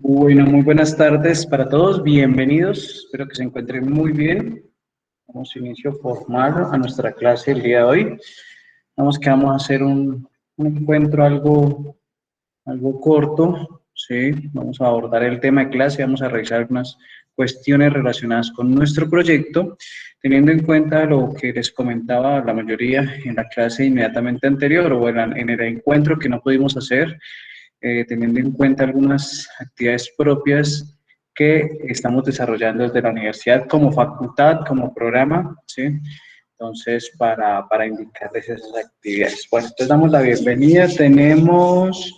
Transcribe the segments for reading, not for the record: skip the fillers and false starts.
Bueno, muy buenas tardes para todos, bienvenidos, espero que se encuentren muy bien. Damos inicio formal a nuestra clase el día de hoy. Vamos a hacer un encuentro algo corto, ¿sí? Vamos a abordar el tema de clase, vamos a revisar unas cuestiones relacionadas con nuestro proyecto, teniendo en cuenta lo que les comentaba la mayoría en la clase inmediatamente anterior o en el encuentro que no pudimos hacer. Teniendo en cuenta algunas actividades propias que estamos desarrollando desde la universidad como facultad, como programa, ¿sí? Entonces, para indicarles esas actividades. Bueno, entonces damos la bienvenida. Tenemos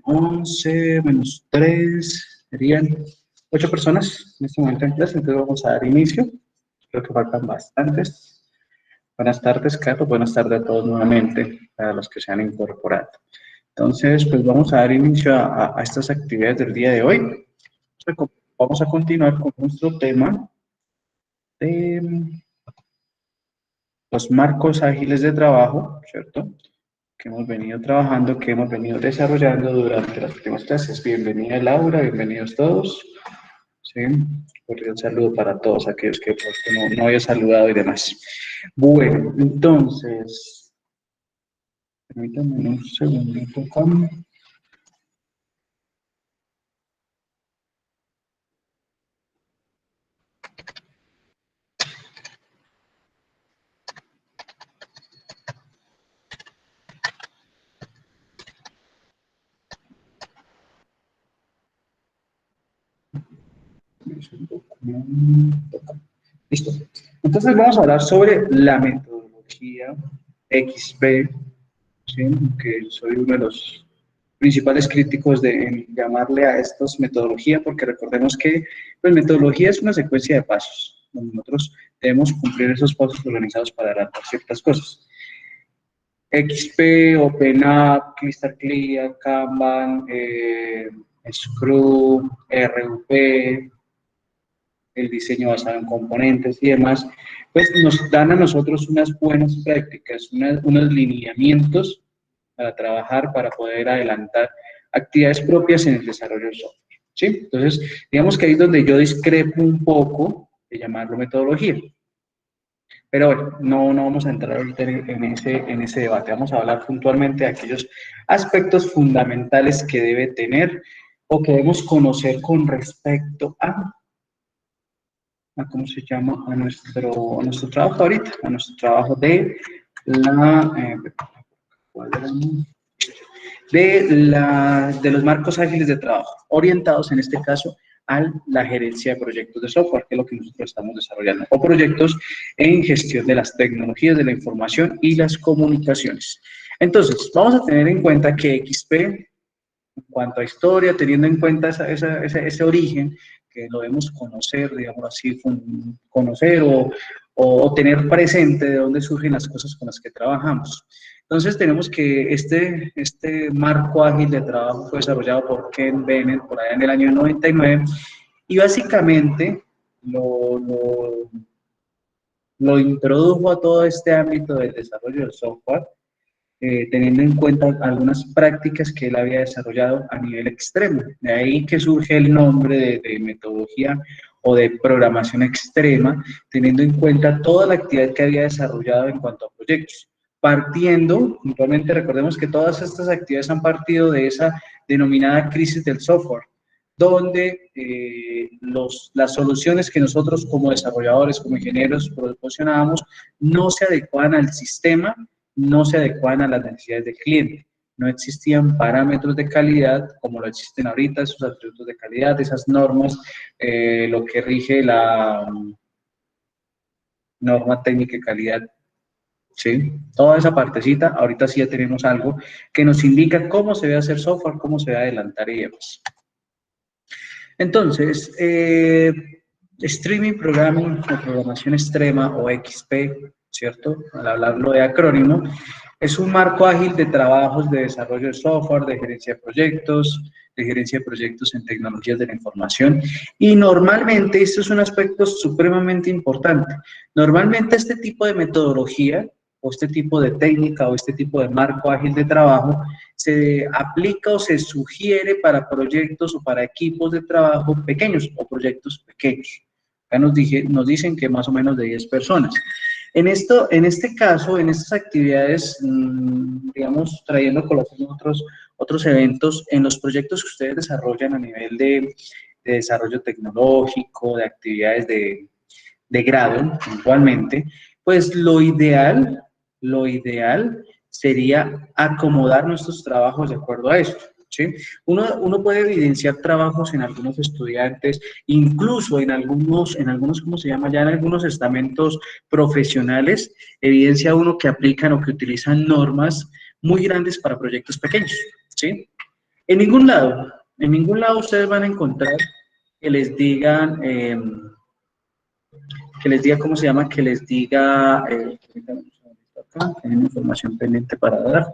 11 menos 3, serían 8 personas en este momento en clase, entonces vamos a dar inicio. Creo que faltan bastantes. Buenas tardes, Carlos. Buenas tardes a todos nuevamente, a los que se han incorporado. Entonces, pues vamos a dar inicio a estas actividades del día de hoy. Vamos a continuar con nuestro tema de los marcos ágiles de trabajo, ¿cierto? Que hemos venido trabajando, que hemos venido desarrollando durante las últimas clases. Bienvenida Laura, bienvenidos todos. ¿Sí? Un saludo para todos aquellos que no había saludado y demás. Bueno, entonces, permítanme un segundito acá. Listo. Entonces vamos a hablar sobre la metodología XP, ¿sí? Que soy uno de los principales críticos de llamarle a estos metodología, porque recordemos que pues, metodología es una secuencia de pasos, donde nosotros debemos cumplir esos pasos organizados para adelantar ciertas cosas. XP, OpenApp, Crystal Clear, Kanban, Scrum, RUP, el diseño basado en componentes y demás, pues nos dan a nosotros unas buenas prácticas, unos lineamientos para trabajar, para poder adelantar actividades propias en el desarrollo del software, ¿sí? Entonces, digamos que ahí es donde yo discrepo un poco de llamarlo metodología. Pero bueno, no vamos a entrar ahorita en ese debate, vamos a hablar puntualmente de aquellos aspectos fundamentales que debe tener o que debemos conocer con respecto a ¿cómo se llama? A nuestro trabajo ahorita, a nuestro trabajo de los marcos ágiles de trabajo, orientados en este caso a la gerencia de proyectos de software, que es lo que nosotros estamos desarrollando, o proyectos en gestión de las tecnologías de la información y las comunicaciones. Entonces, vamos a tener en cuenta que XP, en cuanto a historia, teniendo en cuenta ese origen, que lo debemos conocer, digamos así, conocer o tener presente de dónde surgen las cosas con las que trabajamos. Entonces tenemos que este marco ágil de trabajo fue desarrollado por Ken Bennett por allá en el año 99 y básicamente lo introdujo a todo este ámbito del desarrollo del software, teniendo en cuenta algunas prácticas que él había desarrollado a nivel extremo. De ahí que surge el nombre de metodología o de programación extrema, teniendo en cuenta toda la actividad que había desarrollado en cuanto a proyectos. Partiendo, puntualmente recordemos que todas estas actividades han partido de esa denominada crisis del software, donde las soluciones que nosotros como desarrolladores, como ingenieros proporcionábamos, no se adecuaban al sistema, no se adecuaban a las necesidades del cliente. No existían parámetros de calidad como lo existen ahorita, esos atributos de calidad, esas normas, lo que rige la norma técnica de calidad, ¿sí? Toda esa partecita, ahorita sí ya tenemos algo que nos indica cómo se debe hacer software, cómo se debe adelantar y demás. Entonces, Streaming Programming o Programación Extrema o XP, ¿cierto? Al hablarlo de acrónimo, es un marco ágil de trabajos de desarrollo de software, de gerencia de proyectos en tecnologías de la información y normalmente, esto es un aspecto supremamente importante, normalmente este tipo de metodología o este tipo de técnica o este tipo de marco ágil de trabajo se aplica o se sugiere para proyectos o para equipos de trabajo pequeños o proyectos pequeños. Acá nos dicen que más o menos de 10 personas. En este caso, en estas actividades, digamos, trayendo colación otros eventos, en los proyectos que ustedes desarrollan a nivel de desarrollo tecnológico, de actividades de grado, puntualmente, pues lo ideal sería acomodar nuestros trabajos de acuerdo a esto. ¿Sí? Uno puede evidenciar trabajos en algunos estudiantes, incluso en algunos, ¿cómo se llama? Ya en algunos estamentos profesionales, evidencia uno que aplican o que utilizan normas muy grandes para proyectos pequeños, ¿sí? En ningún lado ustedes van a encontrar que les digan, ¿cómo se llama? Que les diga, acá, tengo información pendiente para dar.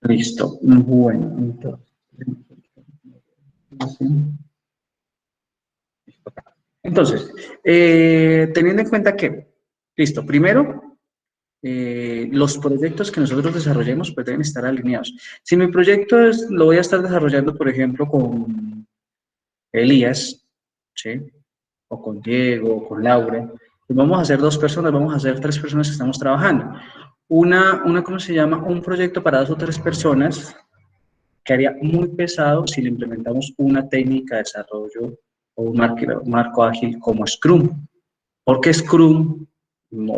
Listo. Bueno, entonces, teniendo en cuenta que, listo, primero, los proyectos que nosotros desarrollemos pues deben estar alineados. Si mi proyecto lo voy a estar desarrollando, por ejemplo, con Elías, ¿sí? O con Diego, o con Laura, pues vamos a hacer 2 personas, vamos a hacer 3 personas que estamos trabajando. ¿Cómo se llama? Un proyecto para 2 o 3 personas quedaría muy pesado si le implementamos una técnica de desarrollo o un marco ágil como Scrum. Porque Scrum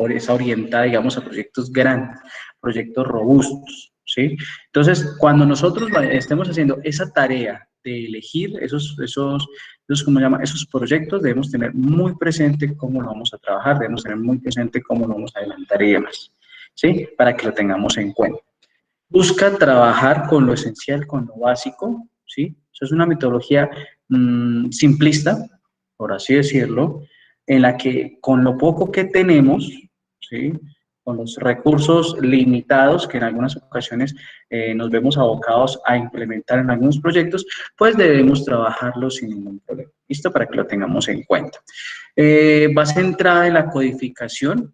es orientada, digamos, a proyectos grandes, proyectos robustos, ¿sí? Entonces, cuando nosotros estemos haciendo esa tarea de elegir ¿cómo se llama? Esos proyectos, debemos tener muy presente cómo lo vamos a trabajar, debemos tener muy presente cómo lo vamos a adelantar y demás, ¿sí? Para que lo tengamos en cuenta. Busca trabajar con lo esencial, con lo básico, ¿sí? Eso es una metodología simplista, por así decirlo, en la que con lo poco que tenemos, ¿sí? Con los recursos limitados que en algunas ocasiones nos vemos abocados a implementar en algunos proyectos, pues debemos trabajarlo sin ningún problema. ¿Listo? Para que lo tengamos en cuenta. Va centrada en la codificación,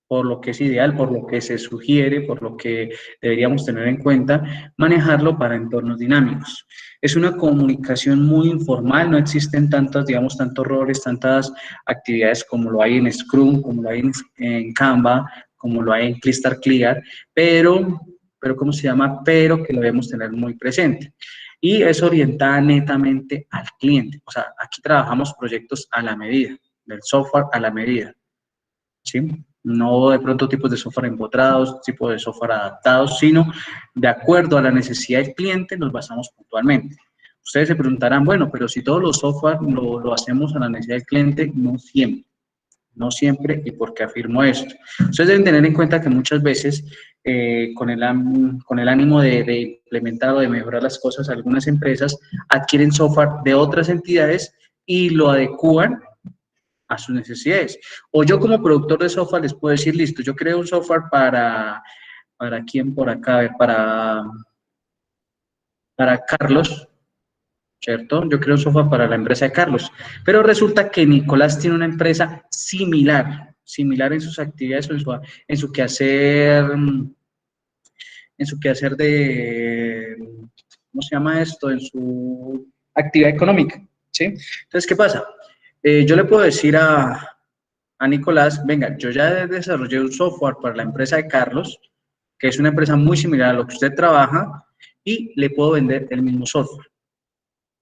por lo que es ideal, por lo que se sugiere, por lo que deberíamos tener en cuenta, manejarlo para entornos dinámicos. Es una comunicación muy informal, no existen digamos, tantos roles, tantas actividades como lo hay en Scrum, como lo hay en Canva, como lo hay en Clistar Clear, pero ¿cómo se llama? Pero que lo debemos tener muy presente. Y es orientada netamente al cliente. O sea, aquí trabajamos proyectos a la medida, del software a la medida, ¿sí? No de pronto tipos de software empotrados, tipos de software adaptados, sino de acuerdo a la necesidad del cliente nos basamos puntualmente. Ustedes se preguntarán, bueno, pero si todos los software lo hacemos a la necesidad del cliente, no siempre, ¿y por qué afirmo esto? Ustedes deben tener en cuenta que muchas veces, con el ánimo de implementar o de mejorar las cosas, algunas empresas adquieren software de otras entidades y lo adecúan a sus necesidades. O yo como productor de software les puedo decir, listo, yo creo un software ¿para quién por acá? A ver, para Carlos, ¿cierto? Yo creo un software para la empresa de Carlos. Pero resulta que Nicolás tiene una empresa similar en sus actividades, en su quehacer de, ¿cómo se llama esto? En su actividad económica, ¿sí? Entonces, ¿qué pasa? Yo le puedo decir a Nicolás, venga, yo ya desarrollé un software para la empresa de Carlos, que es una empresa muy similar a lo que usted trabaja, y le puedo vender el mismo software.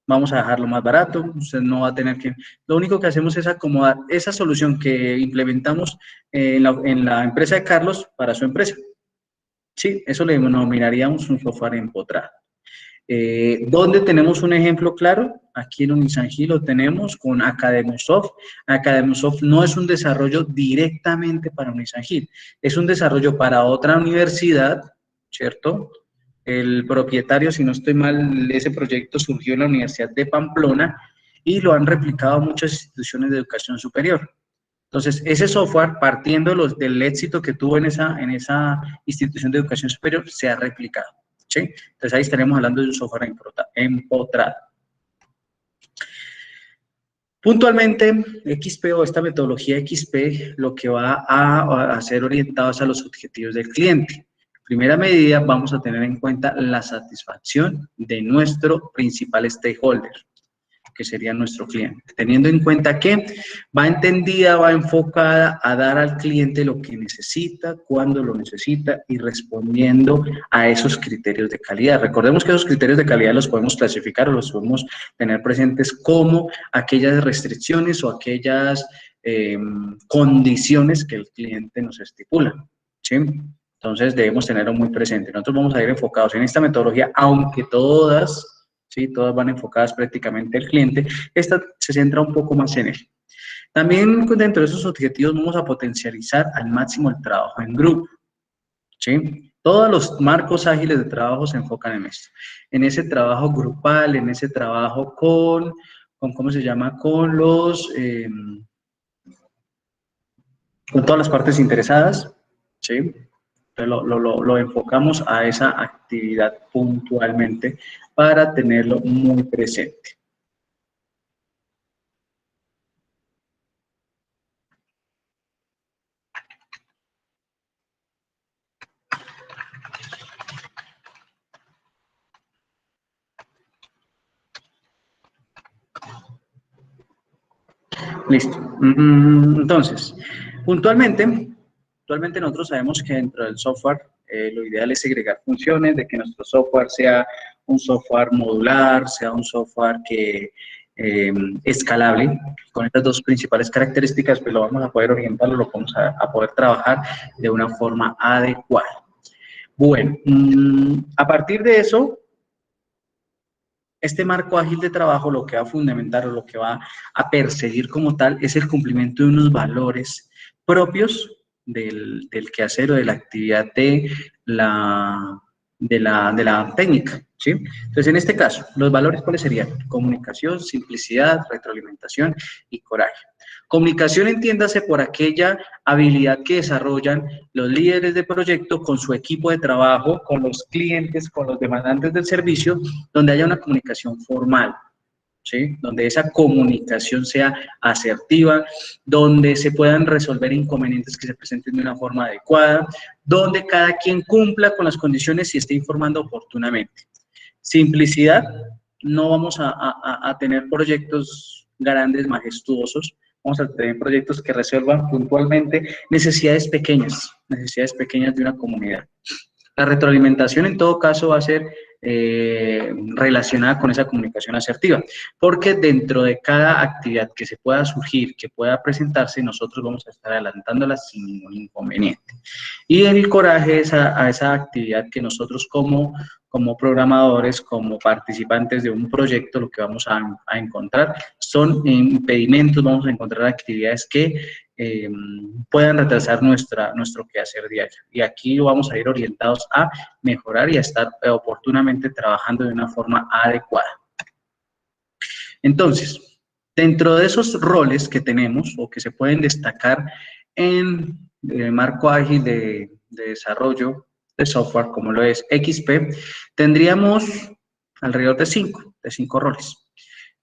Vamos a dejarlo más barato, usted no va a tener que... Lo único que hacemos es acomodar esa solución que implementamos en la empresa de Carlos para su empresa. Sí, eso le denominaríamos un software empotrado. ¿Dónde tenemos un ejemplo claro? Aquí en Unisangil lo tenemos con Academiosoft. Academiosoft no es un desarrollo directamente para Unisangil, es un desarrollo para otra universidad, ¿cierto? El propietario, si no estoy mal, ese proyecto surgió en la Universidad de Pamplona y lo han replicado muchas instituciones de educación superior. Entonces, ese software, partiendo del éxito que tuvo en esa institución de educación superior, se ha replicado, ¿sí? Entonces, ahí estaremos hablando de un software empotrado. Puntualmente, XP o esta metodología XP lo que va a ser orientados a los objetivos del cliente. Primera medida, vamos a tener en cuenta la satisfacción de nuestro principal stakeholder, que sería nuestro cliente, teniendo en cuenta que va entendida, va enfocada a dar al cliente lo que necesita, cuando lo necesita y respondiendo a esos criterios de calidad. Recordemos que esos criterios de calidad los podemos clasificar o los podemos tener presentes como aquellas restricciones o aquellas condiciones que el cliente nos estipula, ¿sí? Entonces debemos tenerlo muy presente. Nosotros vamos a ir enfocados en esta metodología, aunque todas, ¿sí? Todas van enfocadas prácticamente al cliente. Esta se centra un poco más en él. También dentro de esos objetivos vamos a potencializar al máximo el trabajo en grupo, ¿sí? Todos los marcos ágiles de trabajo se enfocan en esto, en ese trabajo grupal, en ese trabajo con ¿cómo se llama? Con todas las partes interesadas, ¿sí? Lo enfocamos a esa actividad puntualmente para tenerlo muy presente. Listo. Entonces, puntualmente nosotros sabemos que dentro del software lo ideal es segregar funciones, de que nuestro software sea un software modular, sea un software que escalable. Con estas dos principales características, pues lo vamos a poder orientarlo, lo vamos a poder trabajar de una forma adecuada. Bueno, a partir de eso, este marco ágil de trabajo lo que va a fundamentar o lo que va a perseguir como tal es el cumplimiento de unos valores propios del quehacer o de la actividad de la técnica, ¿sí? Entonces, en este caso, ¿los valores cuáles serían? Comunicación, simplicidad, retroalimentación y coraje. Comunicación, entiéndase por aquella habilidad que desarrollan los líderes de proyecto con su equipo de trabajo, con los clientes, con los demandantes del servicio, donde haya una comunicación formal, ¿sí? Donde esa comunicación sea asertiva, donde se puedan resolver inconvenientes que se presenten de una forma adecuada, donde cada quien cumpla con las condiciones y esté informando oportunamente. Simplicidad, no vamos a tener proyectos grandes, majestuosos, vamos a tener proyectos que resuelvan puntualmente necesidades pequeñas de una comunidad. La retroalimentación en todo caso va a ser relacionada con esa comunicación asertiva, porque dentro de cada actividad que se pueda surgir, que pueda presentarse, nosotros vamos a estar adelantándola sin ningún inconveniente. Y el coraje es a esa actividad que nosotros como programadores, como participantes de un proyecto, lo que vamos a encontrar son impedimentos, vamos a encontrar actividades que puedan retrasar nuestro quehacer diario. Y aquí vamos a ir orientados a mejorar y a estar oportunamente trabajando de una forma adecuada. Entonces, dentro de esos roles que tenemos o que se pueden destacar en el marco ágil de desarrollo de software, como lo es XP, tendríamos alrededor de cinco roles.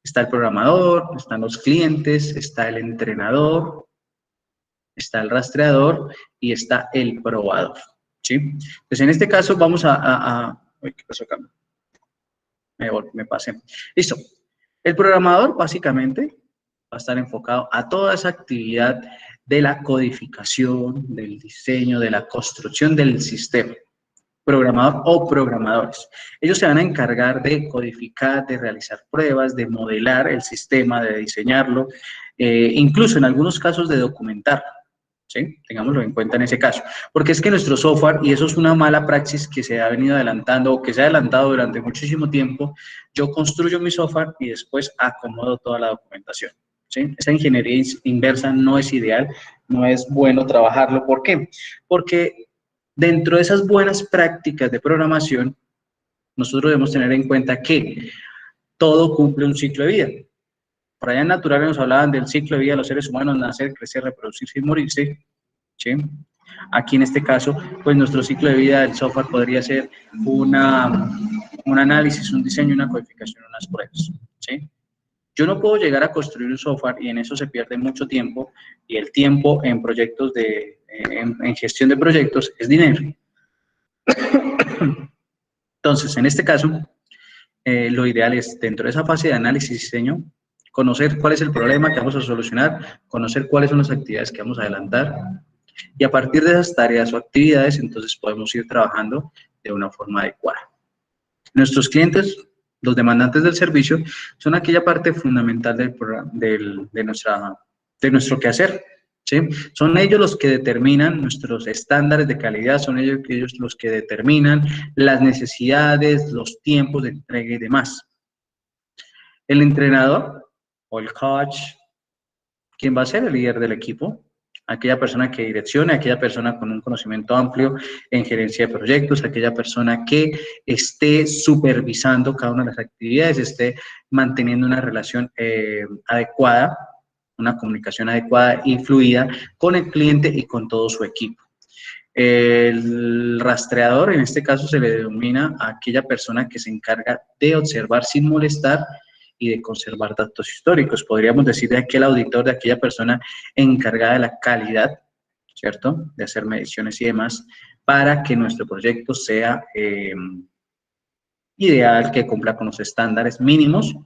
Está el programador, están los clientes, está el entrenador, está el rastreador y está el probador, ¿sí? Entonces, en este caso vamos uy, ¿qué pasó acá? Me pasé. Listo. El programador, básicamente, va a estar enfocado a toda esa actividad de la codificación, del diseño, de la construcción del sistema. Programador o programadores. Ellos se van a encargar de codificar, de realizar pruebas, de modelar el sistema, de diseñarlo, incluso en algunos casos de documentarlo, ¿sí? Tengámoslo en cuenta en ese caso. Porque es que nuestro software, y eso es una mala praxis que se ha venido adelantando o que se ha adelantado durante muchísimo tiempo, yo construyo mi software y después acomodo toda la documentación, ¿sí? Esa ingeniería inversa no es ideal, no es bueno trabajarlo. ¿Por qué? Porque dentro de esas buenas prácticas de programación, nosotros debemos tener en cuenta que todo cumple un ciclo de vida. Por allá en Naturales nos hablaban del ciclo de vida de los seres humanos: nacer, crecer, reproducirse y morirse, ¿sí? Aquí en este caso, pues nuestro ciclo de vida del software podría ser un análisis, un diseño, una codificación, unas pruebas, ¿sí? Yo no puedo llegar a construir un software y en eso se pierde mucho tiempo, y el tiempo en proyectos en gestión de proyectos es dinero. Entonces, en este caso, lo ideal es, dentro de esa fase de análisis y diseño, conocer cuál es el problema que vamos a solucionar, conocer cuáles son las actividades que vamos a adelantar, y a partir de esas tareas o actividades, entonces podemos ir trabajando de una forma adecuada. Nuestros clientes, los demandantes del servicio, son aquella parte fundamental de nuestro quehacer, ¿sí? Son ellos los que determinan nuestros estándares de calidad, son ellos los que determinan las necesidades, los tiempos de entrega y demás. El entrenador o el coach, ¿quién va a ser el líder del equipo? Aquella persona que direccione, aquella persona con un conocimiento amplio en gerencia de proyectos, aquella persona que esté supervisando cada una de las actividades, esté manteniendo una relación adecuada, una comunicación adecuada y fluida con el cliente y con todo su equipo. El rastreador, en este caso, se le denomina a aquella persona que se encarga de observar sin molestar y de conservar datos históricos. Podríamos decir de aquel auditor, de aquella persona encargada de la calidad, ¿cierto? De hacer mediciones y demás, para que nuestro proyecto sea ideal, que cumpla con los estándares mínimos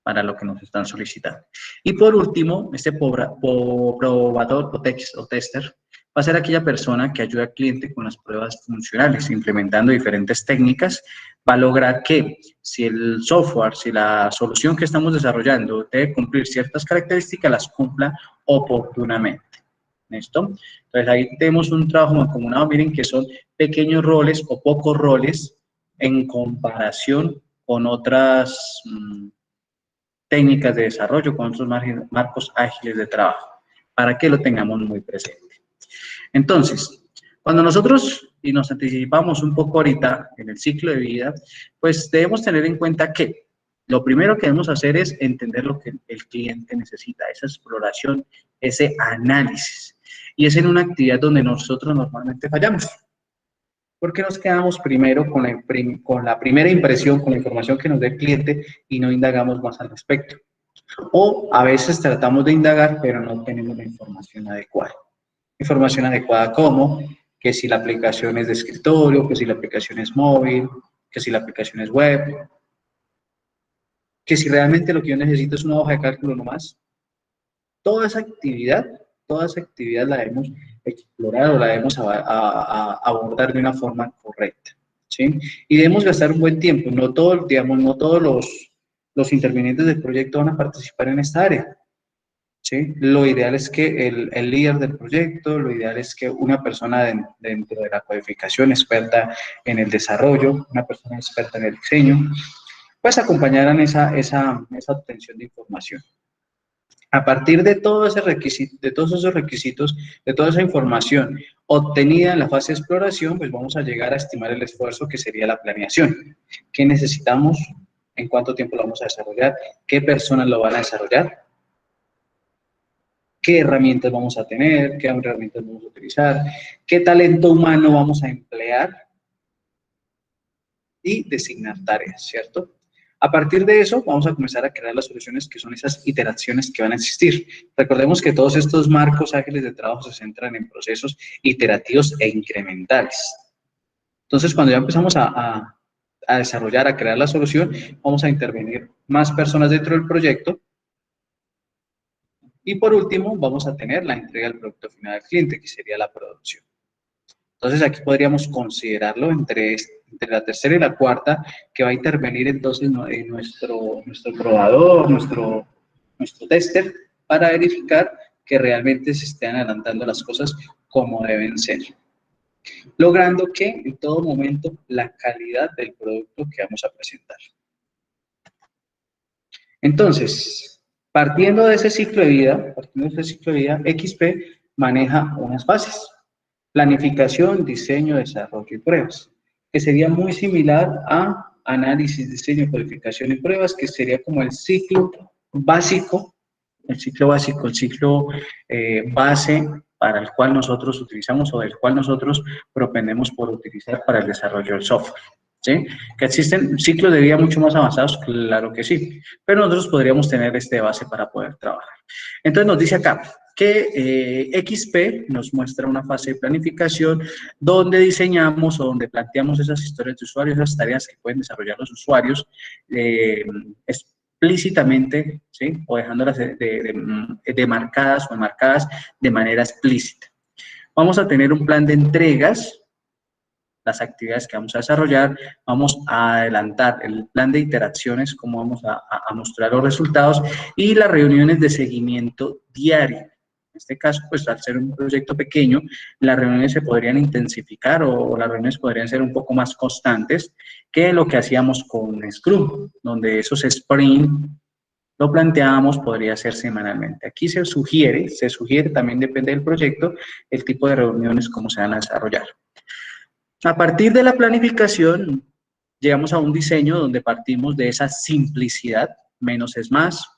para lo que nos están solicitando. Y por último, este probador o tester va a ser aquella persona que ayuda al cliente con las pruebas funcionales, implementando diferentes técnicas. Va a lograr que si el software, si la solución que estamos desarrollando debe cumplir ciertas características, las cumpla oportunamente. ¿Listo? Entonces ahí tenemos un trabajo mancomunado, miren que son pequeños roles o pocos roles en comparación con otras técnicas de desarrollo, con otros marcos ágiles de trabajo, para que lo tengamos muy presente. Entonces, cuando nosotros, y nos anticipamos un poco ahorita en el ciclo de vida, pues debemos tener en cuenta que lo primero que debemos hacer es entender lo que el cliente necesita, esa exploración, ese análisis. Y es en una actividad donde nosotros normalmente fallamos. Porque nos quedamos primero con la primera impresión, con la información que nos dé el cliente y no indagamos más al respecto. O a veces tratamos de indagar, pero no tenemos la información adecuada. Información adecuada como que si la aplicación es de escritorio, que si la aplicación es móvil, que si la aplicación es web, que si realmente lo que yo necesito es una hoja de cálculo nomás. Toda esa actividad la debemos explorar o la debemos abordar de una forma correcta, ¿sí? Y debemos gastar un buen tiempo. No todos, digamos, no todos los intervinientes del proyecto van a participar en esta área, ¿sí? Lo ideal es que el líder del proyecto, lo ideal es que una persona dentro de la codificación, experta en el desarrollo, una persona experta en el diseño, pues acompañaran esa obtención de información. A partir de todo ese requisito, de todos esos requisitos, de toda esa información obtenida en la fase de exploración, pues vamos a llegar a estimar el esfuerzo que sería la planeación. ¿Qué necesitamos? ¿En cuánto tiempo lo vamos a desarrollar? ¿Qué personas lo van a desarrollar? ¿Qué herramientas vamos a tener? ¿Qué herramientas vamos a utilizar? ¿Qué talento humano vamos a emplear? Y designar tareas, ¿cierto? A partir de eso, vamos a comenzar a crear las soluciones que son esas iteraciones que van a existir. Recordemos que todos estos marcos ágiles de trabajo se centran en procesos iterativos e incrementales. Entonces, cuando ya empezamos a desarrollar, a crear la solución, vamos a intervenir más personas dentro del proyecto. Y por último, vamos a tener la entrega del producto final al cliente, que sería la producción. Entonces, aquí podríamos considerarlo entre la tercera y la cuarta, que va a intervenir entonces nuestro probador, nuestro tester, para verificar que realmente se estén adelantando las cosas como deben ser, logrando que en todo momento la calidad del producto que vamos a presentar. Entonces, partiendo de ese ciclo de vida, XP maneja unas bases: planificación, diseño, desarrollo y pruebas, que sería muy similar a análisis, diseño, codificación y pruebas, que sería como el ciclo básico, el ciclo base para el cual nosotros utilizamos o del cual nosotros propendemos por utilizar para el desarrollo del software. ¿Sí? ¿Que existen ciclos de vida mucho más avanzados? Claro que sí, pero nosotros podríamos tener este base para poder trabajar. Entonces nos dice acá que XP nos muestra una fase de planificación donde diseñamos o donde planteamos esas historias de usuarios, esas tareas que pueden desarrollar los usuarios explícitamente, ¿sí? O dejándolas demarcadas o enmarcadas de manera explícita. Vamos a tener un plan de entregas, las actividades que vamos a desarrollar, vamos a adelantar el plan de iteraciones, cómo vamos a mostrar los resultados, y las reuniones de seguimiento diario. En este caso, pues al ser un proyecto pequeño, las reuniones se podrían intensificar o las reuniones podrían ser un poco más constantes que lo que hacíamos con Scrum, donde esos sprint lo planteábamos, podría ser semanalmente. Aquí se sugiere, también depende del proyecto, el tipo de reuniones, cómo se van a desarrollar. A partir de la planificación, llegamos a un diseño donde partimos de esa simplicidad, menos es más,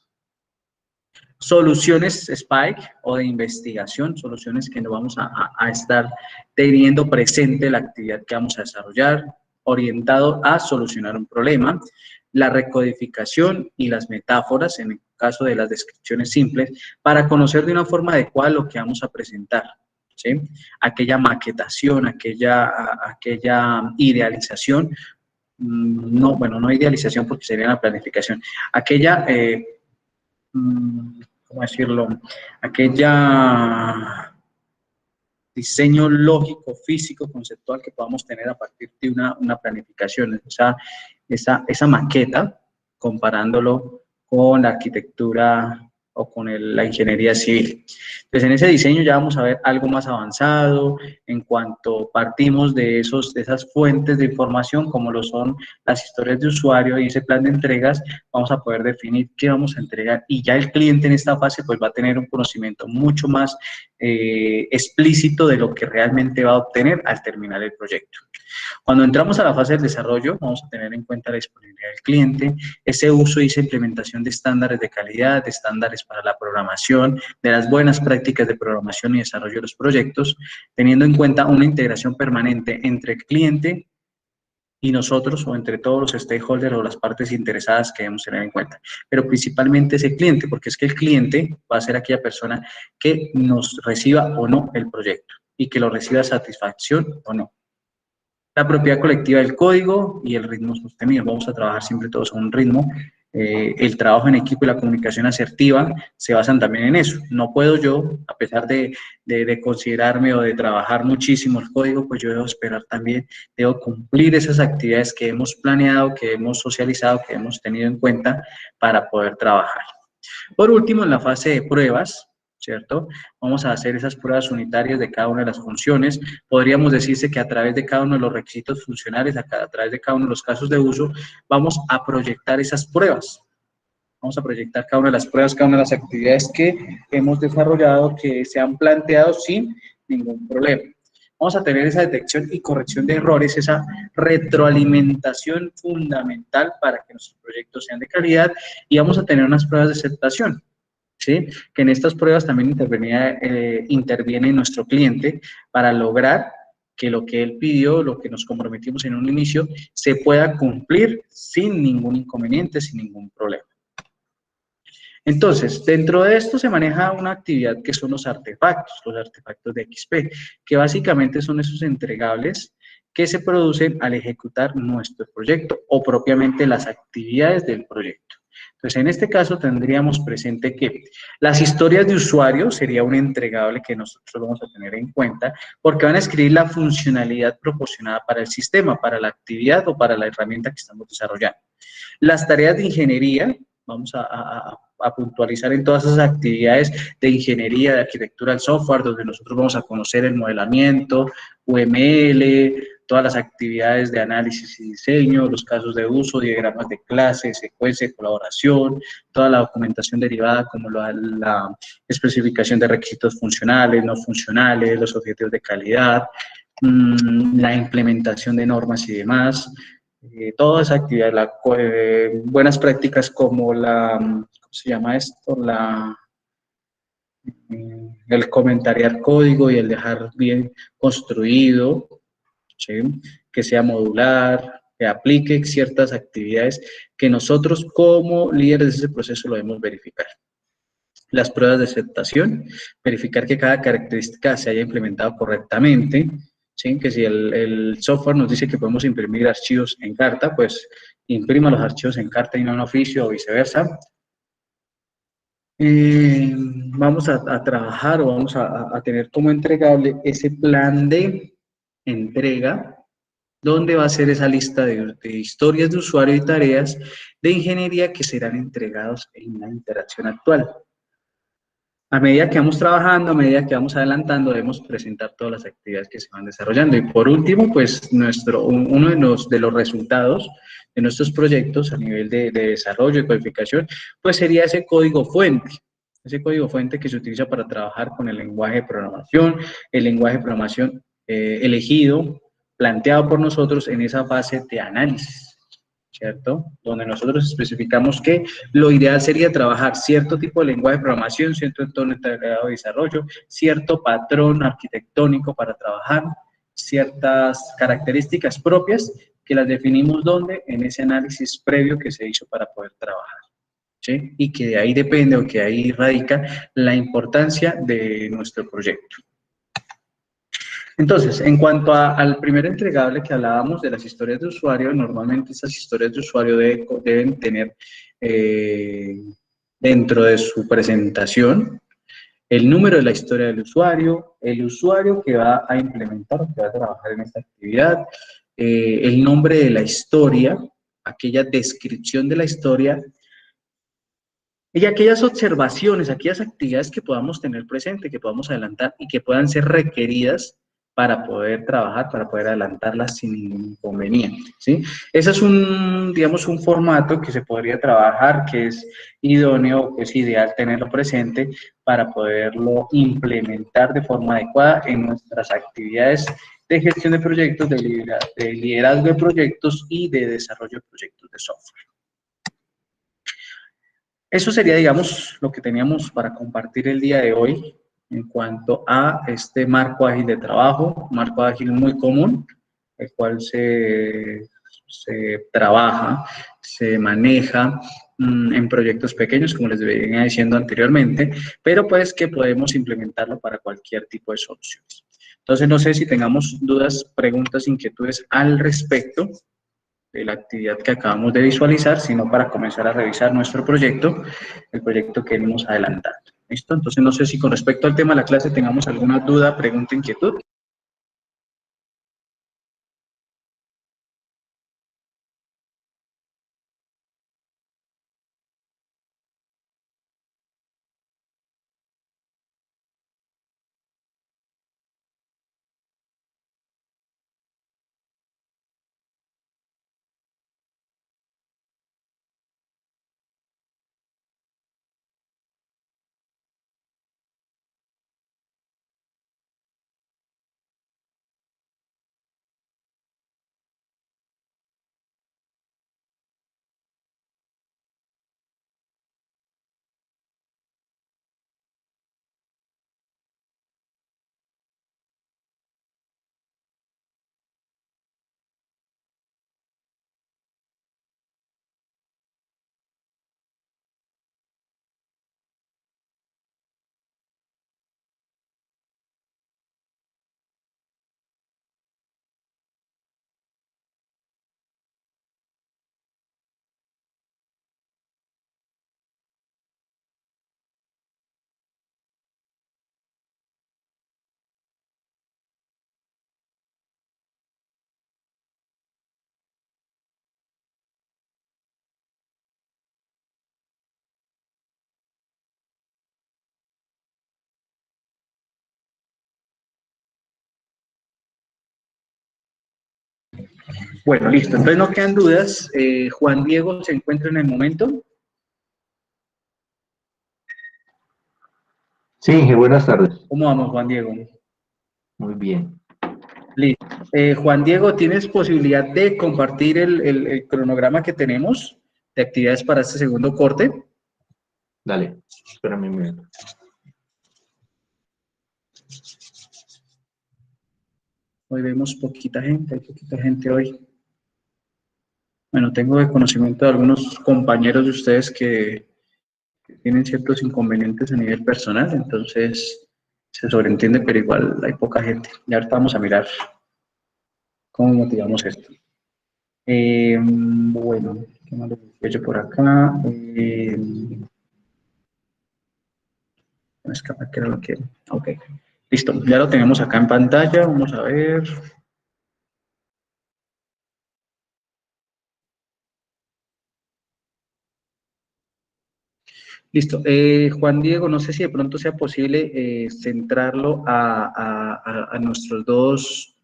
soluciones Spike o de investigación, soluciones que no vamos a estar teniendo presente la actividad que vamos a desarrollar, orientado a solucionar un problema, la recodificación y las metáforas, en el caso de las descripciones simples, para conocer de una forma adecuada lo que vamos a presentar. ¿Sí? Aquella maquetación, aquella idealización, no idealización porque sería la planificación, aquella, ¿cómo decirlo? Aquella diseño lógico, físico, conceptual que podamos tener a partir de una planificación, esa maqueta, comparándolo con la arquitectura o con la ingeniería civil. Entonces, en ese diseño ya vamos a ver algo más avanzado en cuanto partimos de esas fuentes de información, como lo son las historias de usuario y ese plan de entregas, vamos a poder definir qué vamos a entregar, y ya el cliente en esta fase pues va a tener un conocimiento mucho más explícito de lo que realmente va a obtener al terminar el proyecto. Cuando entramos a la fase del desarrollo, vamos a tener en cuenta la disponibilidad del cliente, ese uso y esa implementación de estándares de calidad, de estándares para la programación, de las buenas prácticas de programación y desarrollo de los proyectos, teniendo en cuenta una integración permanente entre el cliente y nosotros, o entre todos los stakeholders o las partes interesadas que debemos tener en cuenta, pero principalmente ese cliente, porque es que el cliente va a ser aquella persona que nos reciba o no el proyecto y que lo reciba a satisfacción o no. La propiedad colectiva del código y el ritmo sostenido. Vamos a trabajar siempre todos a un ritmo. El trabajo en equipo y la comunicación asertiva se basan también en eso. No puedo yo, a pesar de considerarme o de trabajar muchísimo el código, pues yo debo esperar también, debo cumplir esas actividades que hemos planeado, que hemos socializado, que hemos tenido en cuenta para poder trabajar. Por último, en la fase de pruebas, ¿cierto? Vamos a hacer esas pruebas unitarias de cada una de las funciones. Podríamos decirse que a través de cada uno de los requisitos funcionales, a través de cada uno de los casos de uso, vamos a proyectar esas pruebas. Vamos a proyectar cada una de las pruebas, cada una de las actividades que hemos desarrollado, que se han planteado sin ningún problema. Vamos a tener esa detección y corrección de errores, esa retroalimentación fundamental para que nuestros proyectos sean de calidad, y vamos a tener unas pruebas de aceptación. ¿Sí? Que en estas pruebas también interviene nuestro cliente para lograr que lo que él pidió, lo que nos comprometimos en un inicio, se pueda cumplir sin ningún inconveniente, sin ningún problema. Entonces, dentro de esto se maneja una actividad que son los artefactos de XP, que básicamente son esos entregables que se producen al ejecutar nuestro proyecto o propiamente las actividades del proyecto. Entonces, en este caso tendríamos presente que las historias de usuario sería un entregable que nosotros vamos a tener en cuenta, porque van a escribir la funcionalidad proporcionada para el sistema, para la actividad o para la herramienta que estamos desarrollando. Las tareas de ingeniería, vamos a a puntualizar en todas esas actividades de ingeniería, de arquitectura del software, donde nosotros vamos a conocer el modelamiento, UML, todas las actividades de análisis y diseño, los casos de uso, diagramas de clase, secuencia de colaboración, toda la documentación derivada como la especificación de requisitos funcionales, no funcionales, los objetivos de calidad, la implementación de normas y demás. Toda esa actividad, buenas prácticas como ¿cómo se llama esto? El comentariar código y el dejar bien construido, ¿sí? Que sea modular, que aplique ciertas actividades que nosotros como líderes de ese proceso lo debemos verificar. Las pruebas de aceptación, verificar que cada característica se haya implementado correctamente, ¿sí? Que si el software nos dice que podemos imprimir archivos en carta, pues imprima los archivos en carta y no en oficio o viceversa. Vamos a trabajar o vamos a tener como entregable ese plan de entrega, donde va a ser esa lista de historias de usuario y tareas de ingeniería que serán entregados en la interacción actual. A medida que vamos trabajando, a medida que vamos adelantando, debemos presentar todas las actividades que se van desarrollando. Y por último, pues uno de los resultados de nuestros proyectos a nivel de desarrollo y codificación, pues sería ese código fuente que se utiliza para trabajar con el lenguaje de programación elegido, planteado por nosotros en esa fase de análisis. ¿Cierto? Donde nosotros especificamos que lo ideal sería trabajar cierto tipo de lenguaje de programación, cierto entorno integrado de desarrollo, cierto patrón arquitectónico para trabajar, ciertas características propias que las definimos donde en ese análisis previo que se hizo para poder trabajar. ¿Sí? Y que de ahí depende o que ahí radica la importancia de nuestro proyecto. Entonces, en cuanto al primer entregable que hablábamos de las historias de usuario, normalmente esas historias de usuario deben tener dentro de su presentación el número de la historia del usuario, el usuario que va a implementar o que va a trabajar en esta actividad, el nombre de la historia, aquella descripción de la historia y aquellas observaciones, aquellas actividades que podamos tener presente, que podamos adelantar y que puedan ser requeridas para poder trabajar, para poder adelantarlas sin ningún inconveniente, ¿sí? Ese es digamos, un formato que se podría trabajar, que es idóneo, que es ideal tenerlo presente para poderlo implementar de forma adecuada en nuestras actividades de gestión de proyectos, de liderazgo de proyectos y de desarrollo de proyectos de software. Eso sería, digamos, lo que teníamos para compartir el día de hoy en cuanto a este marco ágil de trabajo, marco ágil muy común, el cual se trabaja, se maneja en proyectos pequeños, como les venía diciendo anteriormente, pero pues que podemos implementarlo para cualquier tipo de soluciones. Entonces, no sé si tengamos dudas, preguntas, inquietudes al respecto de la actividad que acabamos de visualizar, sino para comenzar a revisar nuestro proyecto, el proyecto que venimos adelantando. ¿Listo? Entonces, no sé si con respecto al tema de la clase tengamos alguna duda, pregunta, inquietud. Bueno, listo. Entonces no quedan dudas. Juan Diego se encuentra en el momento. Sí, Inge, buenas tardes. ¿Cómo vamos, Juan Diego? Muy bien. Listo. Juan Diego, ¿tienes posibilidad de compartir el cronograma que tenemos de actividades para este segundo corte? Dale, espérame un minuto. Hoy vemos poquita gente, hay poquita gente hoy. Bueno, tengo de conocimiento de algunos compañeros de ustedes que tienen ciertos inconvenientes a nivel personal, entonces se sobreentiende, pero igual hay poca gente. Y ahorita vamos a mirar cómo motivamos esto. Bueno, ¿qué más les decía yo por acá? Me escapa, que era lo que... Ok, listo, ya lo tenemos acá en pantalla, vamos a ver. Listo. Juan Diego, no sé si de pronto sea posible centrarlo a nuestros dos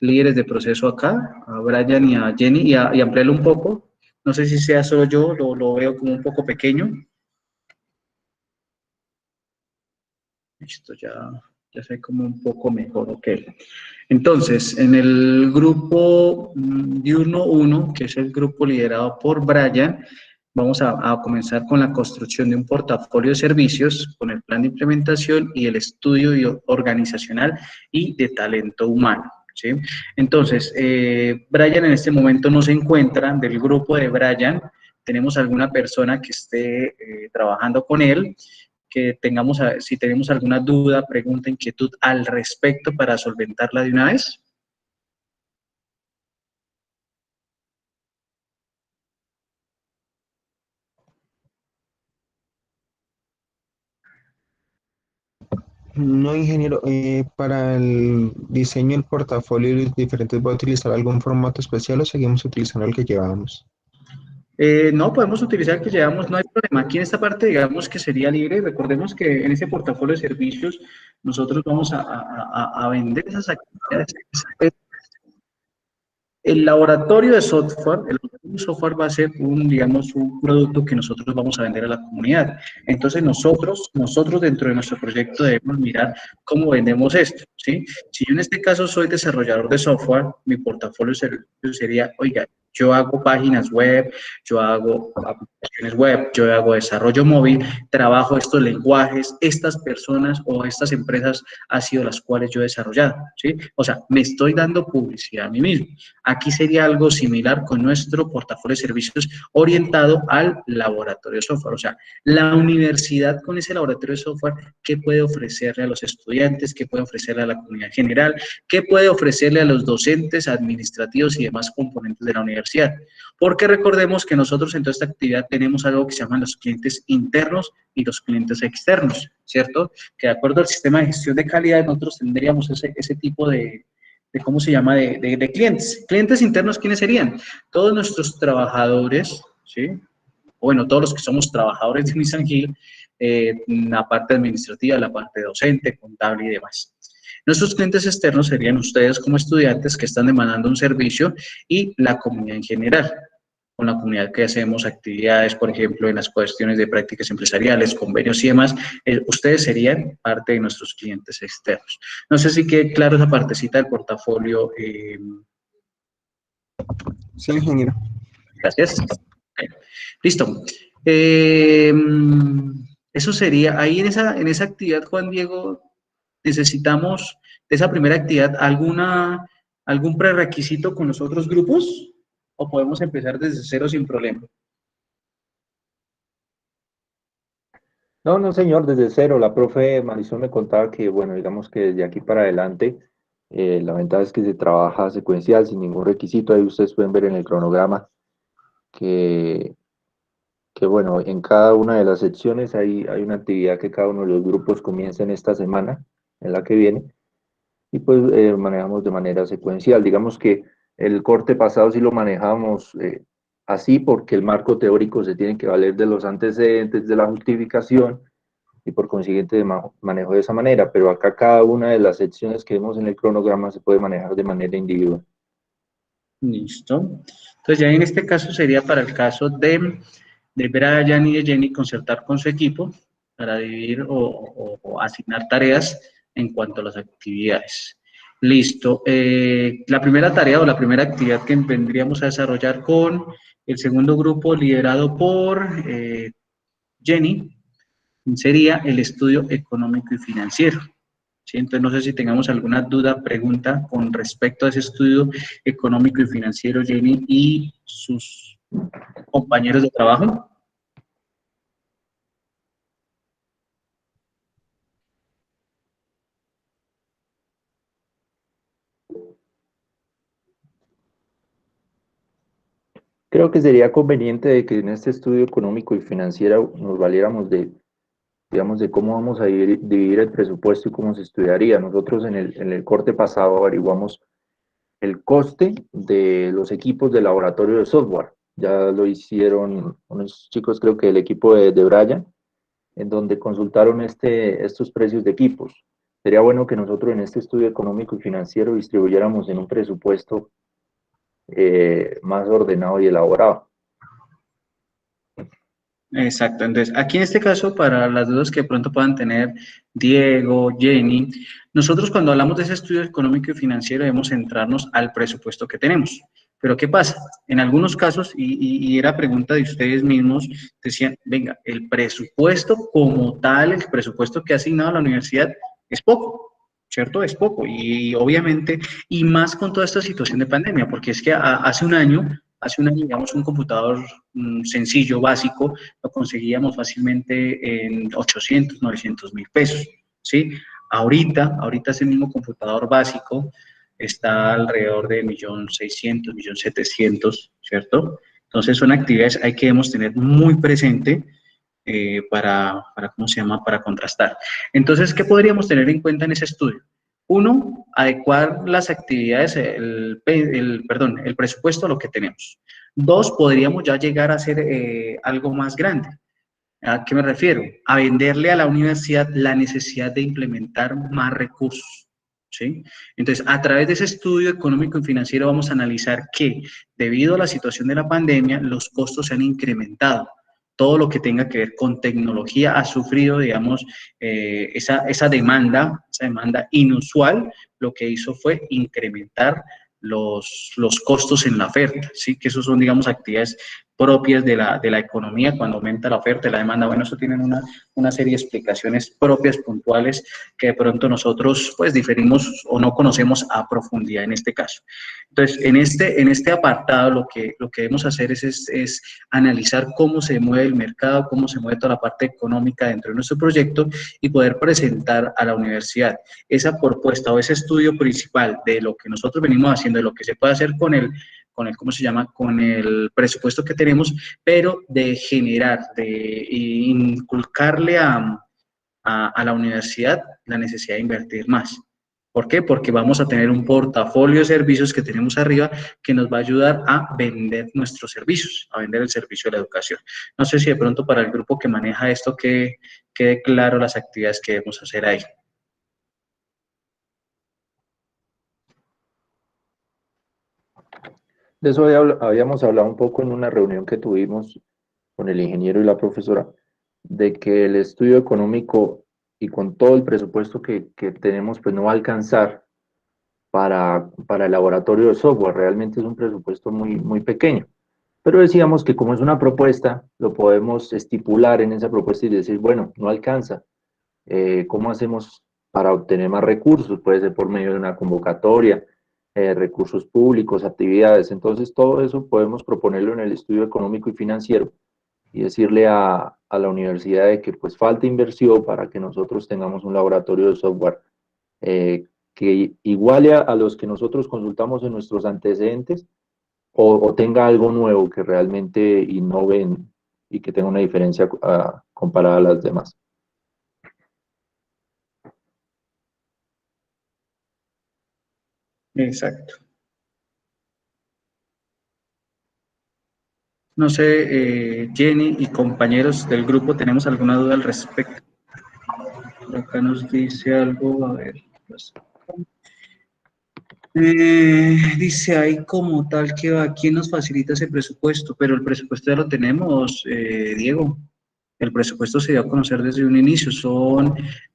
líderes de proceso acá, a Brian y a Jenny, y ampliarlo un poco. No sé si sea solo yo, lo veo como un poco pequeño. Listo, ya sé como un poco mejor, ok. Entonces, en el grupo Diurno 1, que es el grupo liderado por Brian, vamos a comenzar con la construcción de un portafolio de servicios, con el plan de implementación y el estudio organizacional y de talento humano. ¿Sí? Entonces, Brian en este momento no se encuentra del grupo de Brian, tenemos alguna persona que esté trabajando con él, que tengamos, si tenemos alguna duda, pregunta, inquietud al respecto para solventarla de una vez. No, ingeniero, para el diseño del portafolio y los diferentes, ¿va a utilizar algún formato especial o seguimos utilizando el que llevábamos? No, podemos utilizar que llevamos, no hay problema. Aquí en esta parte, digamos que sería libre. Recordemos que en ese portafolio de servicios nosotros vamos a vender esas actividades. El laboratorio de software, el laboratorio de software va a ser un, digamos, un producto que nosotros vamos a vender a la comunidad. Entonces nosotros dentro de nuestro proyecto debemos mirar cómo vendemos esto, ¿sí? Si yo en este caso soy desarrollador de software, mi portafolio sería, oiga, yo hago páginas web, yo hago aplicaciones web, yo hago desarrollo móvil, trabajo estos lenguajes, estas personas o estas empresas han sido las cuales yo he desarrollado, ¿sí? O sea, me estoy dando publicidad a mí mismo. Aquí sería algo similar con nuestro portafolio de servicios orientado al laboratorio de software. O sea, la universidad con ese laboratorio de software, ¿qué puede ofrecerle a los estudiantes? ¿Qué puede ofrecerle a la comunidad general? ¿Qué puede ofrecerle a los docentes, administrativos y demás componentes de la universidad? Porque recordemos que nosotros en toda esta actividad tenemos algo que se llaman los clientes internos y los clientes externos, ¿cierto? Que de acuerdo al sistema de gestión de calidad nosotros tendríamos ese tipo de ¿cómo se llama?, de clientes. Clientes internos, ¿quiénes serían? Todos nuestros trabajadores, ¿sí? Bueno, todos los que somos trabajadores de Nissan Hill, la parte administrativa, la parte docente, contable y demás. Nuestros clientes externos serían ustedes como estudiantes que están demandando un servicio y la comunidad en general. Con la comunidad que hacemos actividades, por ejemplo, en las cuestiones de prácticas empresariales, convenios y demás, ustedes serían parte de nuestros clientes externos. No sé si quede claro esa partecita del portafolio. Sí, ingeniero. Gracias. Listo. Eh, Eso sería, ahí en esa actividad, Juan Diego, necesitamos de esa primera actividad algún prerequisito con los otros grupos o podemos empezar desde cero sin problema. No, no, señor, desde cero. La profe Marisol me contaba que, bueno, digamos que desde aquí para adelante, la ventaja es que se trabaja secuencial, sin ningún requisito. Ahí ustedes pueden ver en el cronograma que, que bueno, en cada una de las secciones hay una actividad que cada uno de los grupos comienza en esta semana, en la que viene, y pues manejamos de manera secuencial. Digamos que el corte pasado sí lo manejamos así porque el marco teórico se tiene que valer de los antecedentes de la justificación y por consiguiente manejo de esa manera, pero acá cada una de las secciones que vemos en el cronograma se puede manejar de manera individual. Listo. Entonces ya en este caso sería para el caso de Brian y de Jenny concertar con su equipo para dividir o asignar tareas en cuanto a las actividades. Listo. La primera tarea o la primera actividad que vendríamos a desarrollar con el segundo grupo liderado por Jenny sería el estudio económico y financiero. ¿Sí? Entonces, no sé si tengamos alguna duda, pregunta con respecto a ese estudio económico y financiero, Jenny y sus compañeros de trabajo. Creo que sería conveniente de que en este estudio económico y financiero nos valiéramos de, digamos, de cómo vamos a dividir el presupuesto y cómo se estudiaría. Nosotros en el corte pasado averiguamos el coste de los equipos de laboratorio de software. Ya lo hicieron unos chicos, creo que el equipo de Brian, en donde consultaron estos precios de equipos. Sería bueno que nosotros en este estudio económico y financiero distribuyéramos en un presupuesto más ordenado y elaborado. Exacto, entonces aquí en este caso, para las dudas que de pronto puedan tener Diego, Jenny, nosotros cuando hablamos de ese estudio económico y financiero debemos centrarnos al presupuesto que tenemos. Pero ¿qué pasa? En algunos casos, y era pregunta de ustedes mismos, decían, venga, el presupuesto como tal, el presupuesto que ha asignado la universidad es poco, ¿cierto? Es poco. Y obviamente, y más con toda esta situación de pandemia, porque es que hace un año, digamos, un computador sencillo, básico, lo conseguíamos fácilmente en 800, 900 mil pesos, ¿sí? Ahorita ese mismo computador básico está alrededor de 1.600.000, 1.700.000, ¿cierto? Entonces son actividades hay que debemos tener muy presente ¿cómo se llama? Para contrastar. Entonces, ¿qué podríamos tener en cuenta en ese estudio? Uno, adecuar las actividades, el presupuesto a lo que tenemos. Dos, podríamos ya llegar a hacer algo más grande. ¿A qué me refiero? A venderle a la universidad la necesidad de implementar más recursos, ¿sí? Entonces, a través de ese estudio económico y financiero vamos a analizar que, debido a la situación de la pandemia, los costos se han incrementado. Todo lo que tenga que ver con tecnología ha sufrido, digamos, esa demanda inusual, lo que hizo fue incrementar los costos en la oferta, ¿sí? Que esos son, digamos, actividades propias de la economía cuando aumenta la oferta y la demanda. Bueno, eso tienen una serie de explicaciones propias, puntuales, que de pronto nosotros pues diferimos o no conocemos a profundidad en este caso. Entonces, en este apartado lo que debemos hacer es analizar cómo se mueve el mercado, cómo se mueve toda la parte económica dentro de nuestro proyecto y poder presentar a la universidad esa propuesta o ese estudio principal de lo que nosotros venimos haciendo, de lo que se puede hacer ¿cómo se llama? Con el presupuesto que tenemos, pero de generar, de inculcarle a la universidad la necesidad de invertir más. ¿Por qué? Porque vamos a tener un portafolio de servicios que tenemos arriba que nos va a ayudar a vender nuestros servicios, a vender el servicio de la educación. No sé si de pronto para el grupo que maneja esto quede claro las actividades que debemos hacer ahí. De eso habíamos hablado un poco en una reunión que tuvimos con el ingeniero y la profesora, de que el estudio económico y con todo el presupuesto que tenemos, pues no va a alcanzar para el laboratorio de software. Realmente es un presupuesto muy, muy pequeño. Pero decíamos que como es una propuesta, lo podemos estipular en esa propuesta y decir, bueno, no alcanza. ¿Cómo hacemos para obtener más recursos? Puede ser por medio de una convocatoria, recursos públicos, actividades. Entonces, todo eso podemos proponerlo en el estudio económico y financiero y decirle a la universidad de que pues falta inversión para que nosotros tengamos un laboratorio de software que iguale a los que nosotros consultamos en nuestros antecedentes o tenga algo nuevo que realmente innoven y que tenga una diferencia comparada a las demás. Exacto. No sé, Jenny y compañeros del grupo, ¿tenemos alguna duda al respecto? Acá nos dice algo, a ver. Pues. Dice ahí como tal que va, ¿quién nos facilita ese presupuesto? Pero el presupuesto ya lo tenemos, Diego. El presupuesto se dio a conocer desde un inicio. Se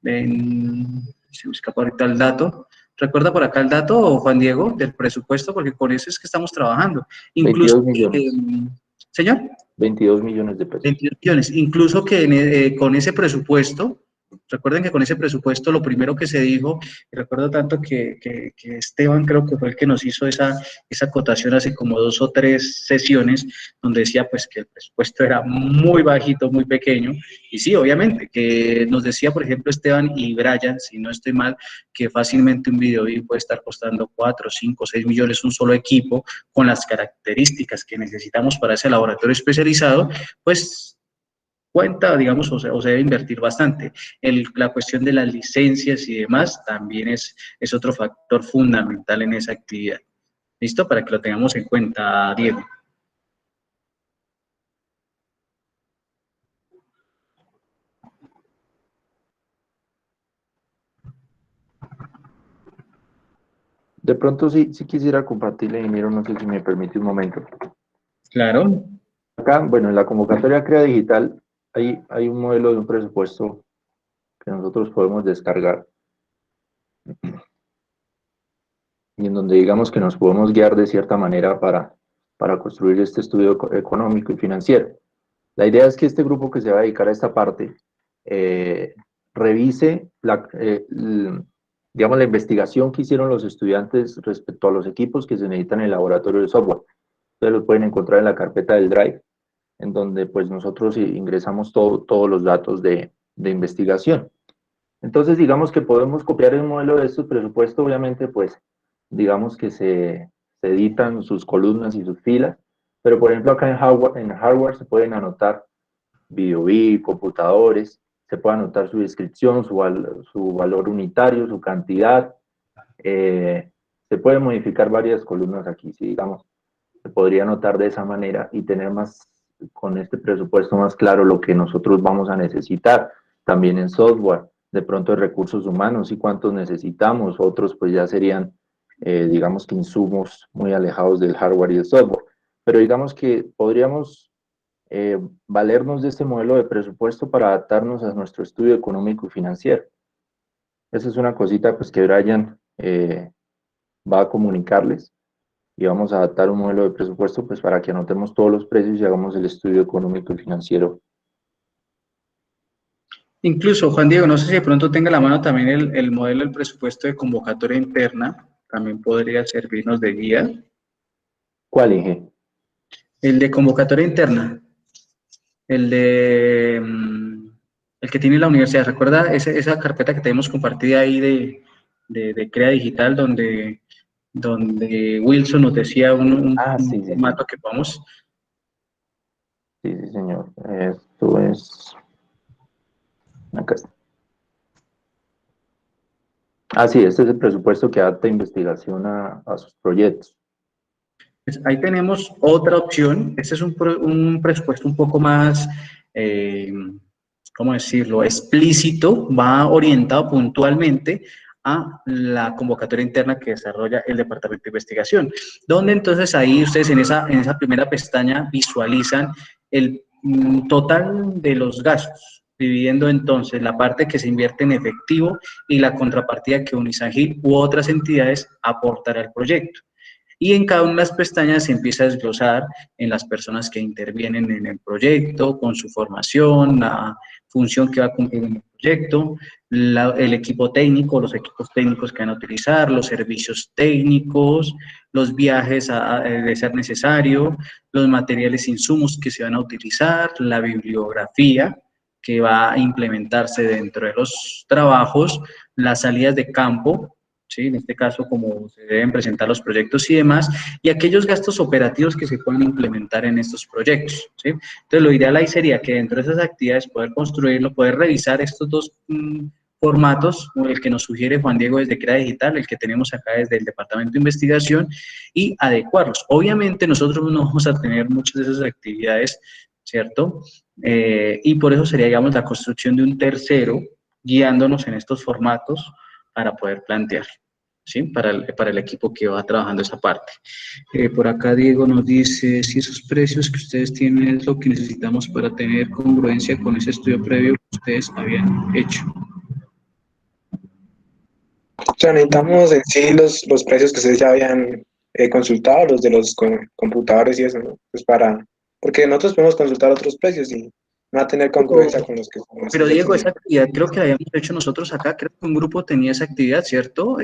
me escapa ahorita el dato. ¿Recuerda por acá el dato, Juan Diego, del presupuesto? Porque con eso es que estamos trabajando. Incluso, 22 millones, señor, 22 millones de pesos. 22 millones. Incluso que con ese presupuesto, recuerden que con ese presupuesto lo primero que se dijo, y recuerdo tanto que Esteban creo que fue el que nos hizo esa acotación hace como 2 o 3 sesiones, donde decía pues que el presupuesto era muy bajito, muy pequeño, y sí, obviamente, que nos decía, por ejemplo, Esteban y Brian, si no estoy mal, que fácilmente un video puede estar costando 4, 5, 6 millones un solo equipo, con las características que necesitamos para ese laboratorio especializado, pues cuenta, digamos, o se debe invertir bastante. La cuestión de las licencias y demás también es otro factor fundamental en esa actividad. ¿Listo? Para que lo tengamos en cuenta, Diego. De pronto sí quisiera compartirle, ingeniero, no sé si me permite un momento. Claro. Acá, bueno, en la convocatoria Crea Digital hay un modelo de un presupuesto que nosotros podemos descargar y en donde digamos que nos podemos guiar de cierta manera para construir este estudio económico y financiero. La idea es que este grupo que se va a dedicar a esta parte revise digamos, la investigación que hicieron los estudiantes respecto a los equipos que se necesitan en el laboratorio de software. Ustedes los pueden encontrar en la carpeta del Drive, en donde pues nosotros ingresamos todos los datos de investigación. Entonces, digamos que podemos copiar el modelo de estos presupuestos, obviamente, pues, digamos que se editan sus columnas y sus filas, pero por ejemplo acá en hardware se pueden anotar BioBi, computadores, se puede anotar su descripción, su valor unitario, su cantidad, se pueden modificar varias columnas aquí, si digamos, se podría anotar de esa manera y tener más, con este presupuesto más claro lo que nosotros vamos a necesitar, también en software, de pronto en recursos humanos y cuántos necesitamos, otros pues ya serían, digamos que insumos muy alejados del hardware y el software, pero digamos que podríamos valernos de este modelo de presupuesto para adaptarnos a nuestro estudio económico y financiero. Esa es una cosita pues que Brian va a comunicarles y vamos a adaptar un modelo de presupuesto pues para que anotemos todos los precios y hagamos el estudio económico y financiero. Incluso, Juan Diego, no sé si de pronto tenga a la mano también el modelo del presupuesto de convocatoria interna, también podría servirnos de guía. ¿Cuál, Inge? El de convocatoria interna, el que tiene la universidad. ¿Recuerda esa carpeta que tenemos compartida ahí de Crea Digital, donde Wilson nos decía un Sí, formato que podamos? Sí, señor. Esto es... Acá está. Sí, este es el presupuesto que adapta investigación a sus proyectos. Pues ahí tenemos otra opción. Este es un presupuesto un poco más, ¿cómo decirlo?, explícito, va orientado puntualmente a la convocatoria interna que desarrolla el Departamento de Investigación, donde entonces ahí ustedes en esa primera pestaña visualizan el total de los gastos, dividiendo entonces la parte que se invierte en efectivo y la contrapartida que Unisagil u otras entidades aportará al proyecto. Y en cada una de las pestañas se empieza a desglosar en las personas que intervienen en el proyecto, con su formación, la función que va a cumplir en el proyecto, el equipo técnico, los equipos técnicos que van a utilizar, los servicios técnicos, los viajes de ser necesario, los materiales e insumos que se van a utilizar, la bibliografía que va a implementarse dentro de los trabajos, las salidas de campo, ¿sí? En este caso, cómo se deben presentar los proyectos y demás, y aquellos gastos operativos que se pueden implementar en estos proyectos, ¿sí? Entonces, lo ideal ahí sería que dentro de esas actividades poder construirlo, poder revisar estos dos formatos, el que nos sugiere Juan Diego desde Crea Digital, el que tenemos acá desde el Departamento de Investigación, y adecuarlos. Obviamente, nosotros no vamos a tener muchas de esas actividades, ¿cierto? Y por eso sería, digamos, la construcción de un tercero, guiándonos en estos formatos, para poder plantear. ¿sí? Para el equipo que va trabajando esa parte. Por acá Diego nos dice, si esos precios que ustedes tienen es lo que necesitamos para tener congruencia con ese estudio previo que ustedes habían hecho. O sea, necesitamos en sí los precios que ustedes ya habían consultado, los de los computadores y eso, ¿no? Pues porque nosotros podemos consultar otros precios y no va a tener congruencia con los que Pero Diego, tienen. esa actividad creo que la habíamos hecho nosotros acá, creo que un grupo tenía esa actividad, ¿cierto?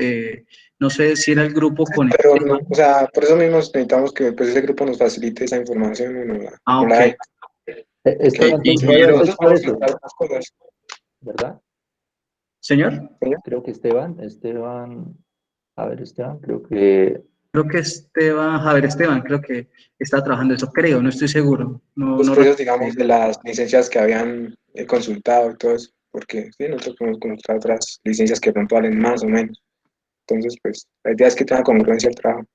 No sé si era el grupo con... Pero, no, o sea, por eso mismo necesitamos que pues, ese grupo nos facilite esa información y Ah, nos la ok. dé. Esteban, tú habías Nosotros hecho podemos eso, consultar otras cosas. ¿verdad? Señor, Creo que Esteban, a ver, Esteban, creo que creo que Esteban, Javier Esteban, creo que está trabajando eso, creo, no estoy seguro. No, Los no precios, recuerdo. digamos, de las licencias que habían consultado y todo eso, porque sí, nosotros podemos consultar otras licencias que de pronto valen más o menos. Entonces, pues, la idea es que tenga congruencia el trabajo.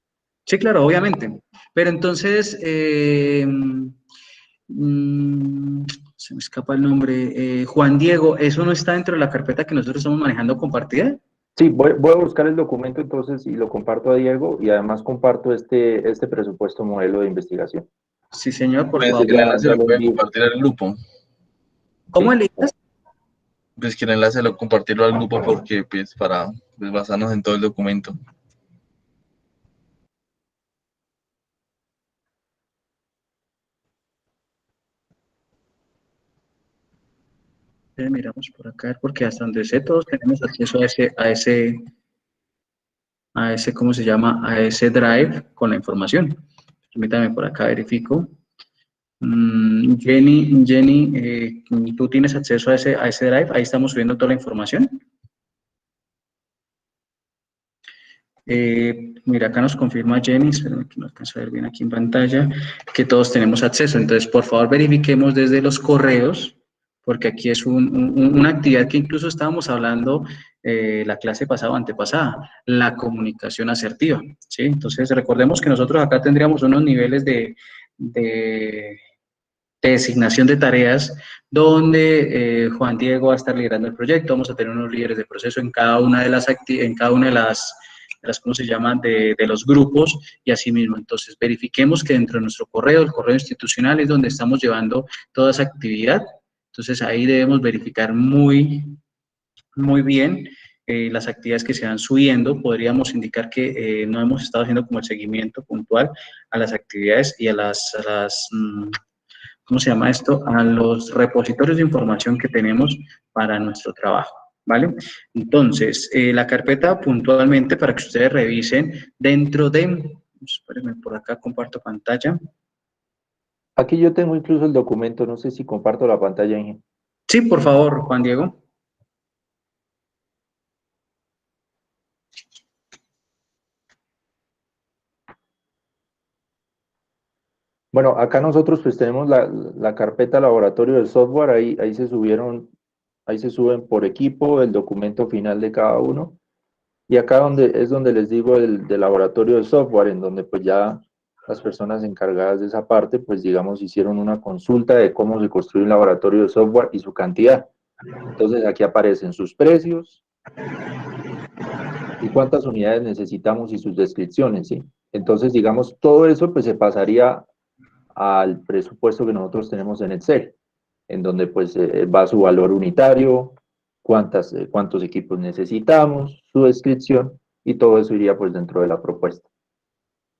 Sí, claro, obviamente. Pero entonces, se me escapa el nombre. Juan Diego, ¿eso no está dentro de la carpeta que nosotros estamos manejando compartida? sí, voy a buscar el documento entonces y lo comparto a Diego y además comparto este presupuesto modelo de investigación. Sí, señor, por Pues favor. si el enlace Ya lo lo pueden envío. compartir al grupo. ¿Cómo, ¿Sí? Elías? Pues que el enlace lo compartirlo al grupo porque pues para pues, basarnos en todo el documento. Miramos por acá, porque hasta donde sé, todos tenemos acceso a ese, ¿cómo se llama? A ese drive con la información. Permítame por acá, verifico. Jenny, ¿tú tienes acceso a ese drive? Ahí estamos subiendo toda la información. Mira, acá nos confirma Jenny, espérame que no alcanzo a ver bien aquí en pantalla, que todos tenemos acceso. Entonces, por favor, verifiquemos desde los correos, porque aquí es una actividad que incluso estábamos hablando la clase pasada o antepasada, la comunicación asertiva, ¿sí? Entonces, recordemos que nosotros acá tendríamos unos niveles de designación de tareas, donde Juan Diego va a estar liderando el proyecto, vamos a tener unos líderes de proceso en cada una de las ¿cómo se llaman?, de los grupos, y así mismo. Entonces, verifiquemos que dentro de nuestro correo, el correo institucional, es donde estamos llevando toda esa actividad. Entonces, ahí debemos verificar muy, muy bien las actividades que se van subiendo. Podríamos indicar que no hemos estado haciendo como el seguimiento puntual a las actividades y a las ¿cómo se llama esto? A los repositorios de información que tenemos para nuestro trabajo, ¿vale? Entonces, la carpeta puntualmente para que ustedes revisen dentro de, espérenme, por acá comparto pantalla. Aquí yo tengo incluso el documento, no sé si comparto la pantalla, Inge. Sí, por favor, Juan Diego. Bueno, acá nosotros pues tenemos la carpeta laboratorio del software, ahí se suben por equipo el documento final de cada uno. Y acá es donde les digo del laboratorio de software, en donde pues ya las personas encargadas de esa parte, pues digamos, hicieron una consulta de cómo se construye un laboratorio de software y su cantidad. Entonces aquí aparecen sus precios y cuántas unidades necesitamos y sus descripciones, ¿sí? Entonces, digamos, todo eso pues se pasaría al presupuesto que nosotros tenemos en Excel, en donde pues va su valor unitario, cuántos equipos necesitamos, su descripción, y todo eso iría pues dentro de la propuesta.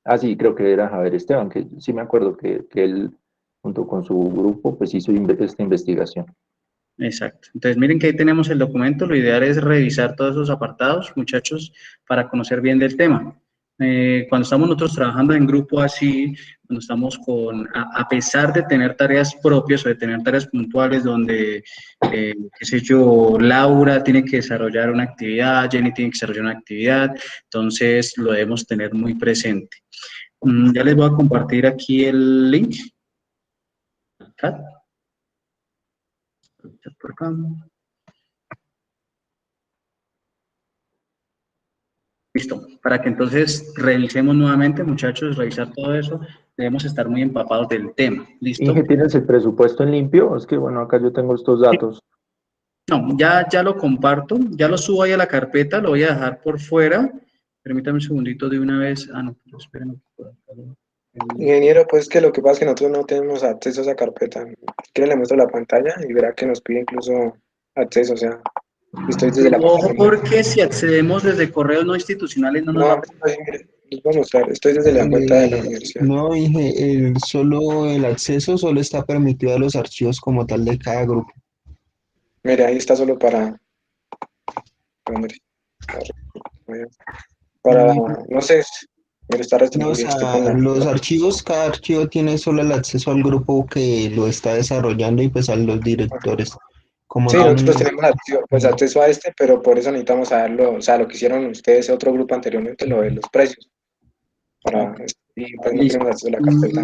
Así creo que era Javier Esteban, que sí me acuerdo que él junto con su grupo pues hizo esta investigación. Exacto. Entonces, miren que ahí tenemos el documento. Lo ideal es revisar todos esos apartados, muchachos, para conocer bien del tema. Cuando estamos nosotros trabajando en grupo así, cuando estamos a pesar de tener tareas propias o de tener tareas puntuales donde, qué sé yo, Laura tiene que desarrollar una actividad, Jenny tiene que desarrollar una actividad, entonces lo debemos tener muy presente. Ya les voy a compartir aquí el link. Por acá. Listo, para que entonces revisemos nuevamente, muchachos, revisar todo eso, debemos estar muy empapados del tema. ¿Listo? Inge, ¿tienes el presupuesto en limpio? Es que bueno, acá yo tengo estos datos. No, ya lo comparto, ya lo subo ahí a la carpeta, lo voy a dejar por fuera Permítame un segundito de una vez. Ah, no, pero esperen. Ingeniero, pues que lo que pasa es que nosotros no tenemos acceso a esa carpeta. Si quiere le muestro la pantalla y verá que nos pide incluso acceso, o sea, estoy desde la Ojo, plataforma. porque si accedemos desde correos no institucionales no nos No, va a... mire, les voy a mostrar, estoy desde la cuenta de la universidad. No, solo el acceso solo está permitido a los archivos como tal de cada grupo. Mire, ahí está solo mire, para, no sé, mire, está No, o restringido, estoy sea, con los archivos, cada archivo tiene solo el acceso al grupo que lo está desarrollando y pues a los directores. Como Sí, tal, nosotros tenemos pues, acceso a este, pero por eso necesitamos saberlo, o sea, lo que hicieron ustedes, otro grupo anteriormente, lo de los precios, y pues no Listo. tenemos acceso a la carpeta.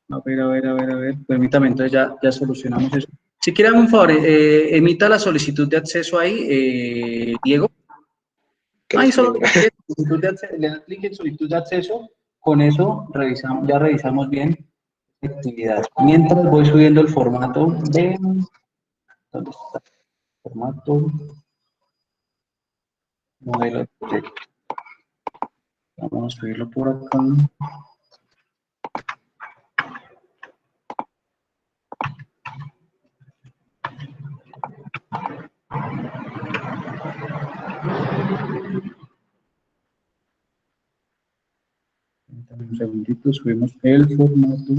A ver. Permítame, entonces ya solucionamos eso. Si quiere, un favor, emita la solicitud de acceso ahí, Diego. ¿Qué le Ahí estoy solo viendo? le da clic en solicitud de acceso. Con eso ya revisamos bien la actividad. Mientras voy subiendo el formato de... ¿Dónde está? Formato, modelo de proyecto. Vamos a subirlo por acá. Un segundito, subimos el formato.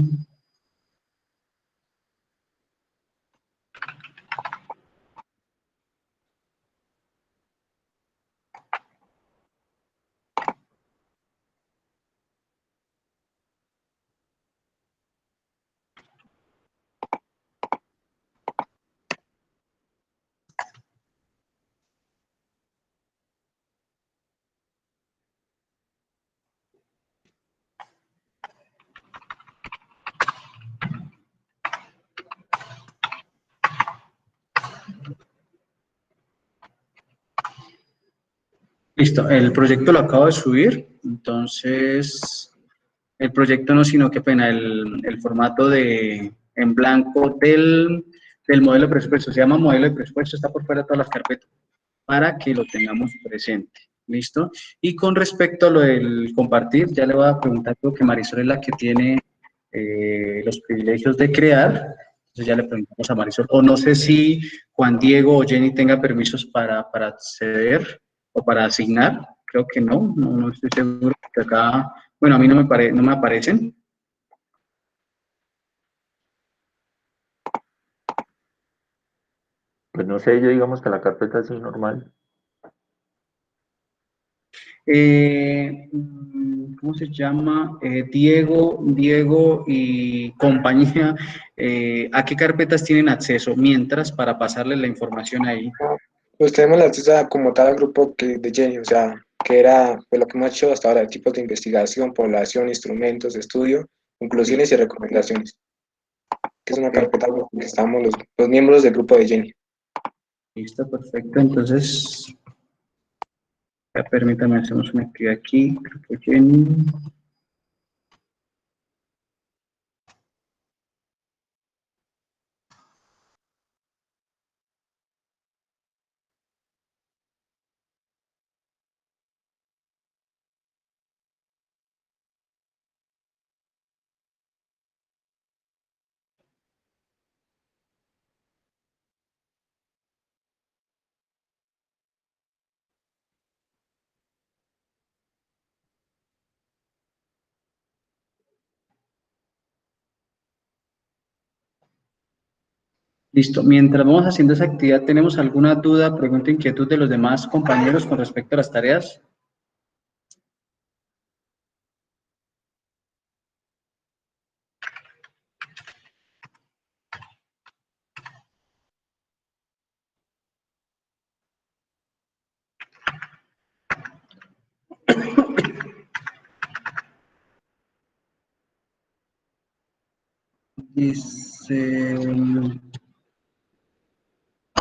Listo, el proyecto lo acabo de subir, entonces el proyecto no, sino que pena, el formato en blanco del modelo de presupuesto, se llama modelo de presupuesto, está por fuera de todas las carpetas, para que lo tengamos presente, ¿listo? Y con respecto a lo del compartir, ya le voy a preguntar, creo que Marisol es la que tiene los privilegios de crear, entonces ya le preguntamos a Marisol, o no sé si Juan Diego o Jenny tenga permisos para acceder o para asignar, creo que no estoy seguro, que acá, bueno, a mí no me aparecen. Pues no sé, yo digamos que la carpeta así normal. ¿Cómo se llama? Diego y compañía, ¿a qué carpetas tienen acceso? Mientras, para pasarle la información ahí. Pues tenemos la acceso como tal al grupo de Jenny, o sea, que era pues, lo que hemos hecho hasta ahora, tipos de investigación, población, instrumentos, estudio, conclusiones y recomendaciones, que es una carpeta que estamos los miembros del grupo de Jenny. Listo, perfecto. Entonces, ya permítame, hacemos una actividad aquí. Grupo Jenny. Listo. Mientras vamos haciendo esa actividad, ¿tenemos alguna duda, pregunta, inquietud de los demás compañeros con respecto a las tareas? Dice...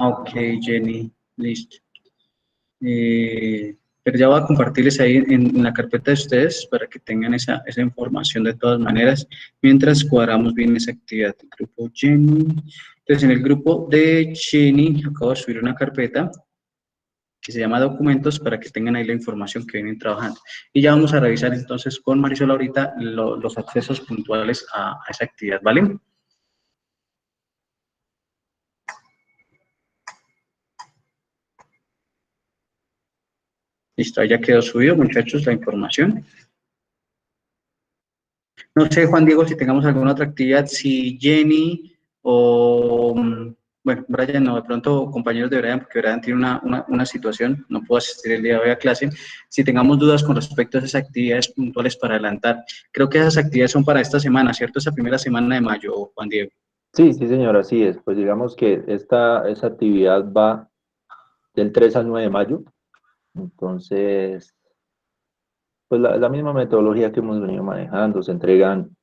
Ok, Jenny, listo. Pero ya voy a compartirles ahí en la carpeta de ustedes para que tengan esa información de todas maneras, mientras cuadramos bien esa actividad. El grupo Jenny. Entonces, en el grupo de Jenny, acabo de subir una carpeta que se llama documentos, para que tengan ahí la información que vienen trabajando. Y ya vamos a revisar entonces con Marisol ahorita los accesos puntuales a esa actividad, ¿vale? Listo, ahí ya quedó subido, muchachos, la información. No sé, Juan Diego, si tengamos alguna otra actividad, si Jenny o, bueno, Brian, no, de pronto compañeros de Brian, porque Brian tiene una situación, no puedo asistir el día de hoy a clase, si tengamos dudas con respecto a esas actividades puntuales para adelantar. Creo que esas actividades son para esta semana, ¿cierto? Esa primera semana de mayo, Juan Diego. Sí, sí, señor, así es. Pues digamos que esa actividad va del 3 al 9 de mayo. Entonces, pues la misma metodología que hemos venido manejando, se entregan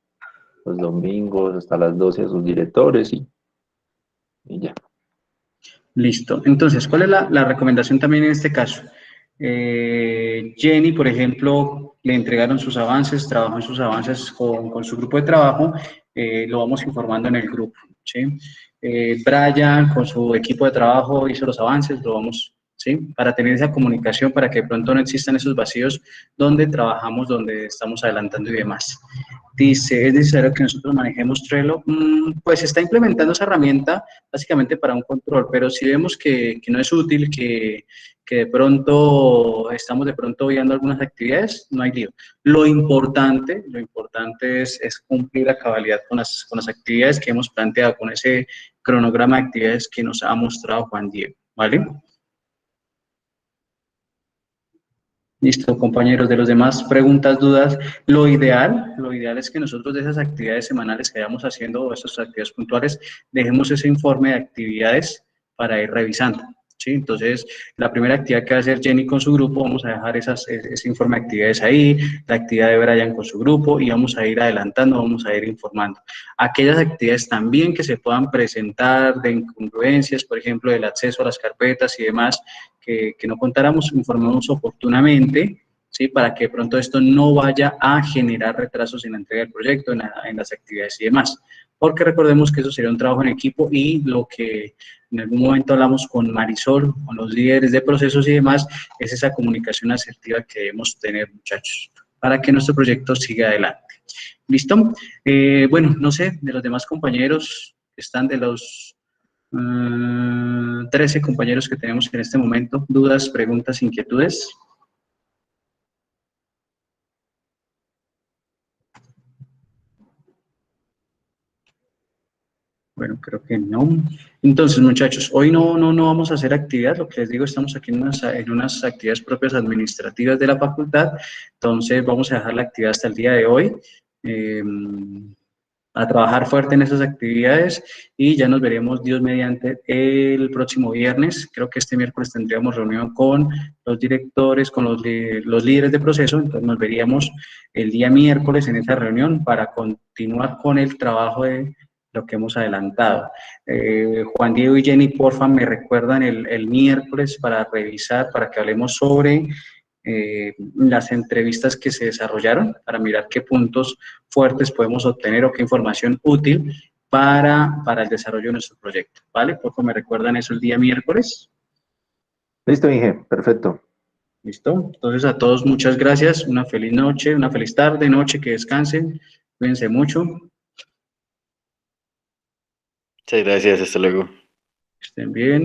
los domingos hasta las 12 a sus directores y ya. Listo. Entonces, ¿cuál es la recomendación también en este caso? Jenny, por ejemplo, le entregaron sus avances, trabajó en sus avances con su grupo de trabajo, lo vamos informando en el grupo, ¿sí? Brian, con su equipo de trabajo, hizo los avances, lo vamos, ¿sí? Para tener esa comunicación, para que de pronto no existan esos vacíos donde trabajamos, donde estamos adelantando y demás. Dice, ¿es necesario que nosotros manejemos Trello? Pues se está implementando esa herramienta básicamente para un control, pero si vemos que no es útil, que de pronto estamos de pronto viendo algunas actividades, no hay lío. Lo importante es cumplir a cabalidad con las actividades que hemos planteado, con ese cronograma de actividades que nos ha mostrado Juan Diego, ¿vale? Listo, compañeros, de los demás preguntas, dudas, lo ideal es que nosotros de esas actividades semanales que vayamos haciendo o esas actividades puntuales, dejemos ese informe de actividades para ir revisando, ¿sí? Entonces, la primera actividad que va a hacer Jenny con su grupo, vamos a dejar ese informe de actividades ahí, la actividad de Brian con su grupo y vamos a ir adelantando, vamos a ir informando. Aquellas actividades también que se puedan presentar de incongruencias, por ejemplo, del acceso a las carpetas y demás, que no contáramos, informemos oportunamente, ¿sí? Para que de pronto esto no vaya a generar retrasos en la entrega del proyecto, en las actividades y demás. Porque recordemos que eso sería un trabajo en equipo y lo que en algún momento hablamos con Marisol, con los líderes de procesos y demás, es esa comunicación asertiva que debemos tener, muchachos, para que nuestro proyecto siga adelante. ¿Listo? Bueno, no sé, de los demás compañeros que están de los 13 compañeros que tenemos en este momento, dudas, preguntas, inquietudes. Bueno, creo que no. Entonces, muchachos, hoy no vamos a hacer actividad, lo que les digo, estamos aquí en unas actividades propias administrativas de la facultad, entonces vamos a dejar la actividad hasta el día de hoy. A trabajar fuerte en esas actividades y ya nos veremos, Dios mediante, el próximo viernes. Creo que este miércoles tendríamos reunión con los directores, con los líderes de proceso, entonces nos veríamos el día miércoles en esa reunión para continuar con el trabajo de lo que hemos adelantado. Juan Diego y Jenny, porfa, me recuerdan el miércoles para revisar, para que hablemos sobre las entrevistas que se desarrollaron, para mirar qué puntos fuertes podemos obtener o qué información útil para el desarrollo de nuestro proyecto, ¿vale? Por favor, me recuerdan eso el día miércoles. Listo, Inge, perfecto. ¿Listo? Entonces a todos muchas gracias, una feliz noche, una feliz tarde, noche, que descansen, cuídense mucho. Muchas gracias, hasta luego. Que estén bien.